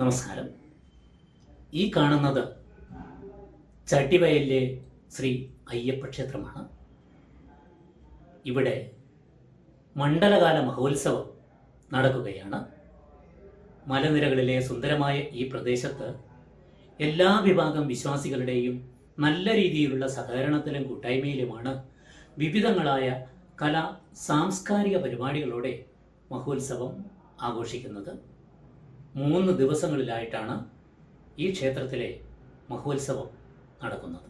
നമസ്കാരം. ഈ കാണുന്നത് ചട്ടിവയലിലെ ശ്രീ അയ്യപ്പ ക്ഷേത്രമാണ്. ഇവിടെ മണ്ഡലകാല മഹോത്സവം നടക്കുകയാണ്. മലനിരകളിലെ സുന്ദരമായ ഈ പ്രദേശത്ത് എല്ലാ വിഭാഗം വിശ്വാസികളുടെയും നല്ല രീതിയിലുള്ള സഹകരണത്തിലും കൂട്ടായ്മയിലുമാണ് വിവിധങ്ങളായ കലാ സാംസ്കാരിക പരിപാടികളോടെ മഹോത്സവം ആഘോഷിക്കുന്നത്. 3 ദിവസങ്ങളിലായിട്ടാണ് ഈ ക്ഷേത്രത്തിലെ മഹോത്സവം നടക്കുന്നത്.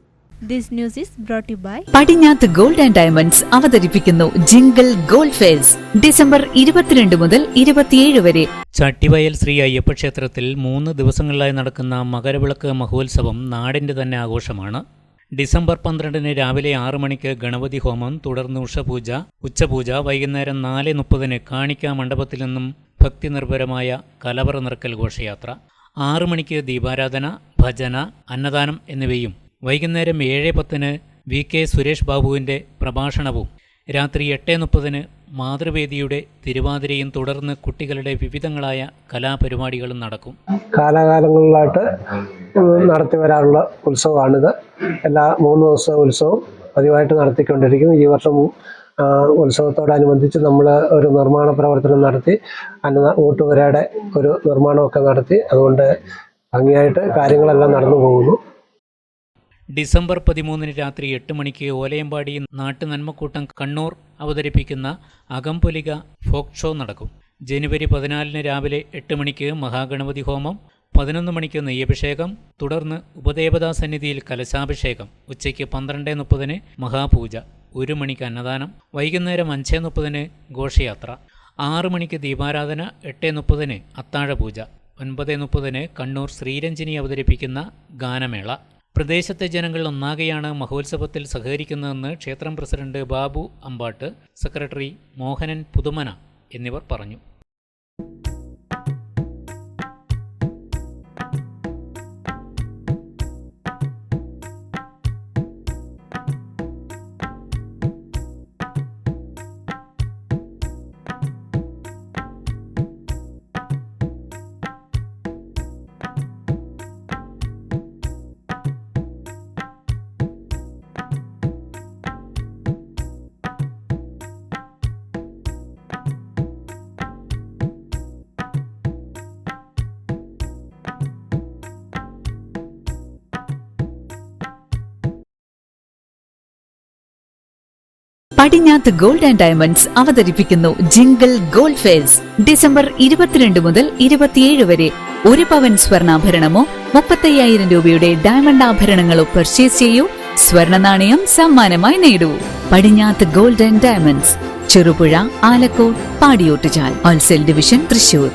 This news is brought to you by Padinjath gold and diamonds അവതരിപ്പിക്കുന്നു ജിംഗിൾ ഗോൾഡ് ഫെസ്റ്റ് ഡിസംബർ 22 മുതൽ 27 വരെ. ചട്ടിവയൽ ശ്രീ അയ്യപ്പ ക്ഷേത്രത്തിൽ 3 ദിവസങ്ങളിലായി നടക്കുന്ന മകരവിളക്ക് മഹോത്സവം നാടിൻ്റെ തന്നെ ആഘോഷമാണ്. ഡിസംബർ 12 രാവിലെ 6 മണിക്ക് ഗണപതി ഹോമം, തുടർന്ന് ഉഷപൂജ, ഉച്ചപൂജ, വൈകുന്നേരം 4:30 കാണിക്ക മണ്ഡപത്തിൽ നിന്നും ഭക്തി നിർഭരമായ കലവറ നിറക്കൽ ഘോഷയാത്ര, 6 മണിക്ക് ദീപാരാധന, ഭജന, അന്നദാനം എന്നിവയും വൈകുന്നേരം 7:10 VK സുരേഷ് ബാബുവിൻ്റെ പ്രഭാഷണവും, രാത്രി 8:30 മാതൃവേദിയുടെ തിരുവാതിരയും, തുടർന്ന് കുട്ടികളുടെ വിവിധങ്ങളായ കലാപരിപാടികളും നടക്കും. കാലാകാലങ്ങളിലായിട്ട് നടത്തി വരാറുള്ള ഉത്സവമാണിത്. എല്ലാ 3 ദിവസത്തെ ഉത്സവം പതിവായിട്ട് നടത്തിക്കൊണ്ടിരിക്കും. ഈ വർഷം ഉത്സവത്തോടനുബന്ധിച്ച് നമ്മൾ ഒരു നിർമ്മാണ പ്രവർത്തനം നടത്തി, ഊട്ടുപുരയുടെ ഒരു നിർമ്മാണമൊക്കെ നടത്തി. അതുകൊണ്ട് ഭംഗിയായിട്ട് കാര്യങ്ങളെല്ലാം നടന്നു പോകുന്നു. ഡിസംബർ 13 രാത്രി 8 മണിക്ക് ഓലയമ്പാടി നാട്ടുനന്മക്കൂട്ടം കണ്ണൂർ അവതരിപ്പിക്കുന്ന അകംപൊലിക ഫോക്ക് ഷോ നടക്കും. ജനുവരി 14 രാവിലെ 8 മണിക്ക് മഹാഗണപതി ഹോമം, 11 മണിക്ക് നെയ്യഭിഷേകം, തുടർന്ന് ഉപദേവതാ സന്നിധിയിൽ കലശാഭിഷേകം, ഉച്ചയ്ക്ക് 12:30 മഹാപൂജ, 1 മണിക്ക് അന്നദാനം, വൈകുന്നേരം 5:30 ഘോഷയാത്ര, 6 മണിക്ക് ദീപാരാധന, 8:30 അത്താഴപൂജ, 9:30 കണ്ണൂർ ശ്രീരഞ്ജിനി അവതരിപ്പിക്കുന്ന ഗാനമേള. പ്രദേശത്തെ ജനങ്ങൾ ഒന്നാകെയാണ് മഹോത്സവത്തിൽ സഹകരിക്കുന്നതെന്ന് ക്ഷേത്രം പ്രസിഡന്റ് ബാബു അമ്പാട്ട്, സെക്രട്ടറി മോഹനൻ പുതുമന എന്നിവർ പറഞ്ഞു. പടിഞ്ഞാത്ത് ഗോൾഡ് ആൻഡ് ഡയമണ്ട്സ് അവതരിപ്പിക്കുന്നു ജിംഗിൾ ഗോൾഡ് ഫെസ്റ്റ് ഡിസംബർ 22 മുതൽ 27 വരെ. 1 പവൻ സ്വർണ്ണാഭരണമോ 35,000 രൂപയുടെ ഡയമണ്ട് ആഭരണങ്ങളോ പർച്ചേസ് ചെയ്യൂ, സ്വർണ്ണ നാണയം സമ്മാനമായി നേടൂ. Padinjath gold and diamonds, Cherupuzha, Alakode, Padiyottuchal, wholesale division, Thrissur.